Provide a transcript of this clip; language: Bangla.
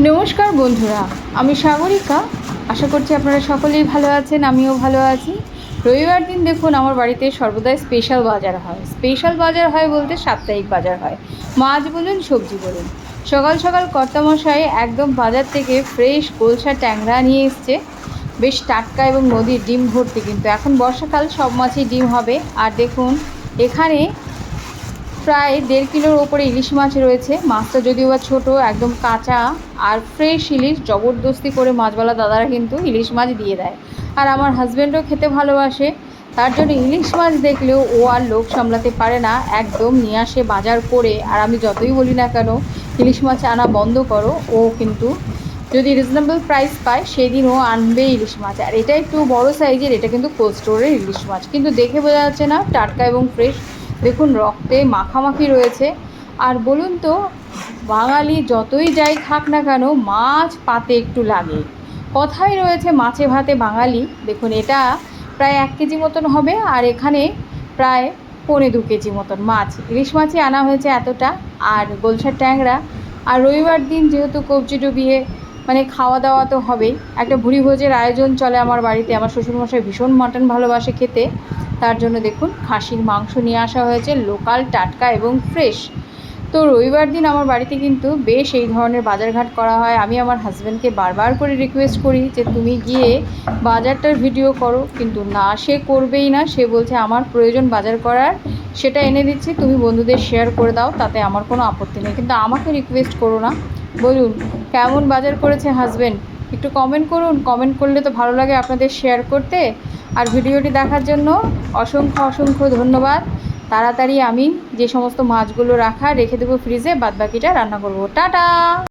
নমস্কার বন্ধুরা, আমি সাগরিকা। আশা করছি আপনারা সকলেই ভালো আছেন, আমিও ভালো আছি। রবিবার দিন দেখুন আমার বাড়িতে সর্বদাই স্পেশাল বাজার হয়। স্পেশাল বাজার হয় বলতে সাপ্তাহিক বাজার হয়, মাছ বলুন সবজি বলুন। সকাল সকাল কর্তামশাই একদম বাজার থেকে ফ্রেশ গোলসা ট্যাংরা নিয়ে এসছে, বেশ টাটকা এবং নদীর ডিম ভর্তি। কিন্তু এখন বর্ষাকাল, সব মাছই ডিম হবে। আর দেখুন এখানে প্রায় 1.5 কিলোর ওপরে ইলিশ মাছ রয়েছে। মাছটা যদিও বা ছোটো, একদম কাঁচা আর ফ্রেশ ইলিশ। জবরদস্তি করে মাছওয়ালা দাদারা কিন্তু ইলিশ মাছ দিয়ে দেয়। আর আমার হাজব্যান্ডও খেতে ভালোবাসে, তার জন্য ইলিশ মাছ দেখলেও ও আর লোভ সামলাতে পারে না, একদম নিয়ে আসে বাজার করে। আর আমি যতই বলি না কেন ইলিশ মাছ আনা বন্ধ করো, ও কিন্তু যদি রিজনেবল প্রাইস পায় সেদিন ও আনবে ইলিশ মাছ। আর এটা একটু বড় সাইজের, এটা কিন্তু কোল্ড স্টোরের ইলিশ মাছ, কিন্তু দেখে বোঝা যাচ্ছে না টাটকা এবং ফ্রেশ। দেখুন রক্তে মাখামাখি রয়েছে। আর বলুন তো, বাঙালি যতই যাই খাক না কেন মাছ পাতে একটু লাগে, কথাই রয়েছে মাছে ভাতে বাঙালি। দেখুন এটা প্রায় 1 কেজি মতন হবে, আর এখানে প্রায় 1.25 কেজি মতন মাছ, ইলিশ মাছই আনা হয়েছে এতটা। আর গোলসার ট্যাংরা। আর রবিবার দিন যেহেতু কবজি ডুবিয়ে মানে খাওয়া দাওয়া তো হবেই, একটা ভুরি ভোজের আয়োজন চলে আমার বাড়িতে। আমার শ্বশুরমশাই ভীষণ মাটন ভালোবাসে খেতে, তার জন্য দেখুন খাসির মাংস নিয়ে আসা হয়েছে, লোকাল, টাটকা এবং ফ্রেশ। তো রবিবার দিন আমার বাড়িতে কিন্তু বেশ এই ধরনের বাজারঘাট করা হয়। আমি আমার হাজব্যান্ডকে বারবার করে রিকোয়েস্ট করি যে তুমি গিয়ে বাজারটার ভিডিও করো, কিন্তু না, সে করবেই না। সে বলছে আমার প্রয়োজন বাজার করার, সেটা এনে দিচ্ছি, তুমি বন্ধুদের শেয়ার করে দাও, তাতে আমার কোনো আপত্তি নেই, কিন্তু আমাকে রিকোয়েস্ট করো না। বলুন কেমন বাজার করেছে হাজব্যান্ড, একটু কমেন্ট করুন। কমেন্ট করলে তো ভালো লাগে আপনাদের শেয়ার করতে। আর ভিডিওটি দেখার জন্য অসংখ্য অসংখ্য ধন্যবাদ। তাড়াতাড়ি আমি যে সমস্ত মাছগুলো রেখে দেবো ফ্রিজে, বাদবাকিটা রান্না করব। টাটা।